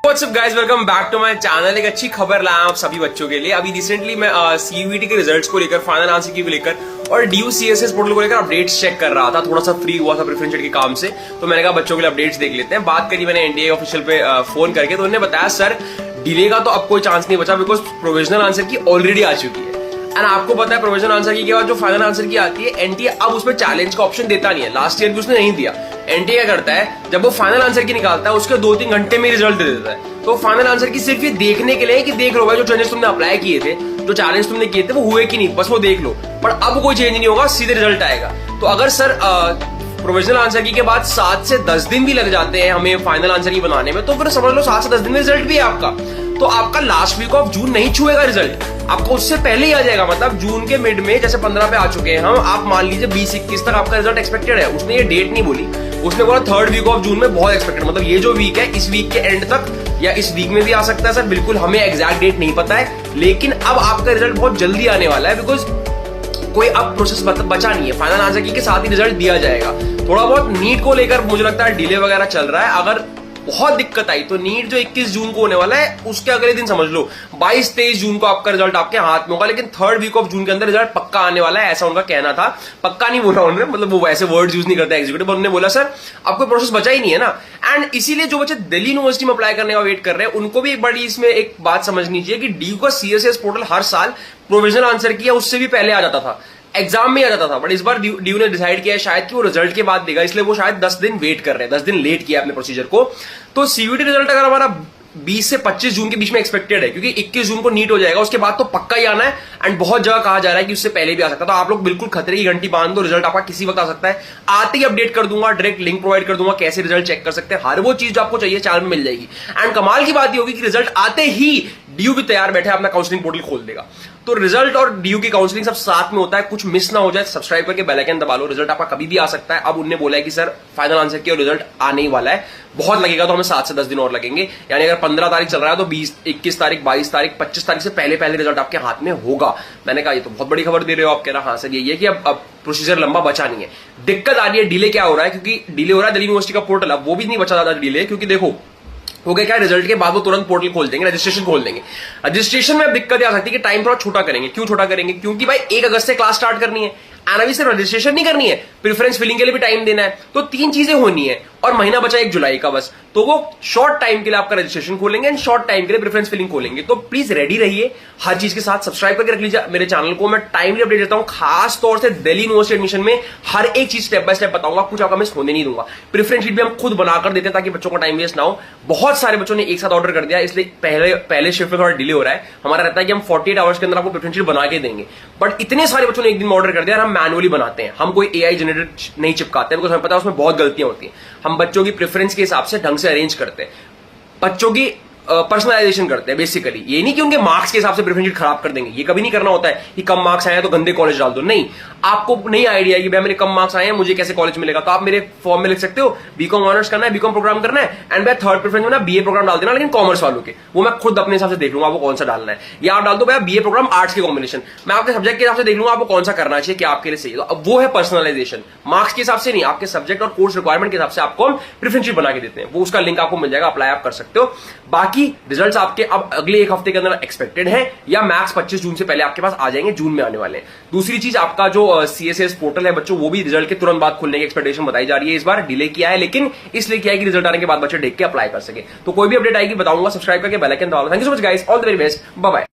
What's up guys, welcome back to my channel. एक अच्छी खबर लाया आप सभी बच्चों के लिए। अभी रिसेंटली मैं सीयूईटी के रिजल्ट्स को लेकर, फाइनल आंसर की को लेकर और ड्यू सीएसएस पोर्टल को लेकर अपडेट्स चेक कर रहा था। थोड़ा सा फ्री हुआ था प्रेफरेंशियल के काम से, तो मैंने कहा बच्चों के लिए अपडेट्स देख लेते हैं। बात करी मैंने एनटीए ऑफिशियल पे फोन करके, तो उन्होंने बताया सर डिले का तो अब कोई चांस नहीं बचा, बिकॉज प्रोविजनल आंसर की ऑलरेडी आ चुकी है। एंड आपको पता है प्रोविजनल आंसर की के बाद जो फाइनल आंसर की आती है, एनटीए अब उसमें चैलेंज का ऑप्शन देता नहीं है। लास्ट ईयर भी उसने नहीं दिया। एनटीए क्या करता है, जब वो फाइनल आंसर की निकालता है उसके 2-3 घंटे में रिजल्ट दे देता है। तो फाइनल आंसर की सिर्फ ये देखने के लिए कि देख लो भाई, जो चेंजेस तुमने अप्लाई किए थे, जो चैलेंज तुमने किए थे वो हुए कि नहीं, बस वो देख लो। पर अब कोई चेंज नहीं होगा, सीधे रिजल्ट आएगा। तो अगर सर प्रोविजनल आंसर की के बाद 7 से 10 दिन भी लग जाते हैं हमें फाइनल आंसर की बनाने में, तो फिर समझ लो 7 से 10 दिन में रिजल्ट भी है आपका। तो आपका लास्ट वीक ऑफ जून नहीं छुएगा रिजल्ट, आपको उससे पहले ही आ जाएगा। मतलब जून के मिड में, जैसे 15 पे आ चुके हैं हम, आप मान लीजिए 20-21 तक आपका रिजल्ट एक्सपेक्टेड है। उसने ये डेट नहीं बोली, उसने बोला 3rd वीक ऑफ जून में बहुत एक्सपेक्टेड। मतलब ये जो वीक है, इस वीक के एंड तक या इस वीक में भी आ सकता है सर, बिल्कुल हमें एग्जैक्ट डेट नहीं पता है। लेकिन अब आपका रिजल्ट बहुत जल्दी आने वाला है, बिकॉज कोई अब प्रोसेस बचा नहीं है। फाइनल आंसर की के साथ ही रिजल्ट दिया जाएगा। थोड़ा बहुत नीट को लेकर मुझे लगता है डिले वगैरह चल रहा है। अगर बहुत दिक्कत आई तो नीट जो 21 जून को होने वाला है, उसके अगले दिन समझ लो 22-23 जून को आपका रिजल्ट आपके हाथ में होगा। लेकिन 3rd वीक ऑफ जून के अंदर रिजल्ट पक्का आने वाला है, ऐसा उनका कहना था। पक्का नहीं बोला उन्होंने, मतलब वो वैसे वर्ड्स यूज नहीं करते एग्जीक्यूटिव। उन्होंने बोला सर अब कोई प्रोसेस बचा ही नहीं है ना। एंड इसीलिए जो बच्चे दिल्ली यूनिवर्सिटी में अप्लाई करने का वेट कर रहे हैं, उनको भी एक बड़ी इसमें एक बात समझनी चाहिए कि ड्यू का सीएसएस पोर्टल हर साल प्रोविजनल आंसर किया उससे भी पहले आ जाता था, एग्जाम में आ जाता था। बट इस बार ड्यू ने डिसाइड किया है शायद कि वो रिजल्ट के बाद देगा, इसलिए वो शायद 10 दिन वेट कर रहे हैं। 10 दिन लेट किया अपने प्रोसीजर को। तो सीयूईटी रिजल्ट अगर हमारा 20 से 25 जून के बीच में एक्सपेक्टेड है, क्योंकि 21 जून को नीट हो जाएगा, उसके बाद तो पक्का ही आना है। एंड बहुत जगह कहा जा रहा है कि उससे पहले भी आ सकता है। तो आप लोग बिल्कुल खतरे की घंटी बांध दो, रिजल्ट आपका किसी वक्त आ सकता है। आते ही अपडेट कर दूंगा, डायरेक्ट लिंक प्रोवाइड कर दूंगा कैसे रिजल्ट चेक कर सकते हैं। हर वो चीज जो आपको चाहिए चैनल में मिल जाएगी। एंड कमाल की बात ये होगी कि रिजल्ट आते ही ड्यू भी तैयार बैठे अपना काउंसलिंग पोर्टल खोल देगा। तो रिजल्ट और ड्यू की काउंसलिंग सब साथ में होता है, कुछ मिस ना हो जाए। सब्सक्राइब करके बेल आइकन दबा लो, रिजल्ट आपका कभी भी आ सकता है। अब उन्होंने बोला है कि सर फाइनल आंसर की और रिजल्ट आने ही वाला है, बहुत लगेगा तो हमें 7 से 10 दिन और लगेंगे। यानी अगर 15 तारीख चल रहा है तो 20, 21 तारीख, 22 तारीख, 25 तारीख से पहले रिजल्ट आपके हाथ में होगा। मैंने कहा ये तो बहुत बड़ी खबर दे रहे हो आप। कह रहा हाँ सर यही है कि अब प्रोसीजर लंबा बचा नहीं है। दिक्कत आ रही है, डिले क्या हो रहा है, क्योंकि डिले हो रहा है दिल्ली यूनिवर्सिटी का पोर्टल। अब वो भी नहीं बचा ज्यादा डिले, क्योंकि देखो हो गया क्या, रिजल्ट के बाद वो तुरंत पोर्टल खोल देंगे, रजिस्ट्रेशन खोल देंगे। रजिस्ट्रेशन में अब दिक्कत आ सकती है कि टाइम थोड़ा छोटा करेंगे। क्यों छोटा करेंगे? क्योंकि भाई 1 अगस्त से क्लास स्टार्ट करनी है। अभी सिर्फ रजिस्ट्रेशन नहीं करनी है, प्रेफरेंस फिलिंग के लिए भी टाइम देना है। तो 3 चीजें होनी है और महीना बचा 1 जुलाई का बस। तो वो शॉर्ट टाइम के लिए आपका रजिस्ट्रेशन खोलेंगे एंड शॉर्ट टाइम के लिए प्रेफरेंस फिलिंग खोलेंगे। तो प्लीज रेडी रहिए हर चीज के साथ। सब्सक्राइब करके रख लीजिए मेरे चैनल को। मैं टाइमली अपडेट देता हूं, खास तौर से दिल्ली यूनिवर्सिटी एडमिशन में हर एक चीज स्टेप बाय स्टेप बताऊंगा। कुछ आपका मिस होने नहीं दूंगा। प्रेफरेंस शीट भी हम खुद बनाकर देते हैं ताकि बच्चों का टाइम वेस्ट ना हो। बहुत सारे बच्चों ने एक साथ ऑर्डर कर दिया, इसलिए पहले शिफ्ट में थोड़ा डिले हो रहा है। हमारा रहता है कि हम 48 आवर्स के अंदर आपको प्रेफरेंस शीट बना के देंगे। बट इतने सारे बच्चों ने एक दिन में ऑर्डर कर दिया, हम मैनुअली बनाते हैं। हम कोई एआई जनरेटेड नहीं चिपकाते, बिकॉज हमें पता है उसमें बहुत गलतियां होती हैं। हम बच्चों की प्रेफरेंस के हिसाब से ढंग से अरेंज करते हैं, बच्चों की पर्सनलाइजेशन करते हैं बेसिकली। ये नहीं कि उनके मार्क्स के हिसाब से प्रेफरेंस शीट खराब कर देंगे, ये कभी नहीं करना होता है कि कम मार्क्स आए तो गंदे कॉलेज डाल दो। नहीं, आपको नहीं आइडिया है कि भाई मेरे कम मार्क्स आए हैं, मुझे कैसे कॉलेज मिलेगा, तो आप मेरे फॉर्म में लिख सकते हो बीकॉम ऑनर्स करना है, बीकॉम प्रोग्राम करना है, एंड भाई 3rd प्रेफरेंस में ना बीए प्रोग्राम डाल देना, लेकिन कॉमर्स वालों के। वो मैं खुद अपने हिसाब से देख लूंगा आपको कौन सा डालना है। या आप डाल दो भाई बीए प्रोग्राम आर्ट्स के कॉम्बिनेशन, मैं आपके सब्जेक्ट के हिसाब से देख लूंगा आपको कौन सा करना चाहिए, क्या आपके लिए सही है। तो अब वो है पर्सनलाइजेशन। मार्क्स के हिसाब से नहीं, आपके सब्जेक्ट और कोर्स रिक्वायरमेंट के हिसाब से आपको हम प्रेफरेंस शीट बना के देते हैं। वो उसका लिंक आपको मिल जाएगा, अप्लाई आप कर सकते हो। बाकी रिजल्ट्स आपके अब अगले 1 हफ्ते के अंदर एक्सपेक्टेड है, या मैक्स 25 जून से पहले आपके पास आ जाएंगे, जून में आने वाले हैं। दूसरी चीज, आपका जो सीएसएस पोर्टल है बच्चों, वो भी रिजल्ट के तुरंत बाद खुलने की एक्सपेक्टेशन बताई जा रही है। इस बार डिले किया है, लेकिन इसलिए किया है कि रिजल्ट आने के बाद बच्चे देख के अप्लाई कर सके। तो कोई भी अपडेट आएगी बताऊंगा। सब्सक्राइब करके बेल आइकन दबाओ। Thank you so much guys, all the very best, bye bye.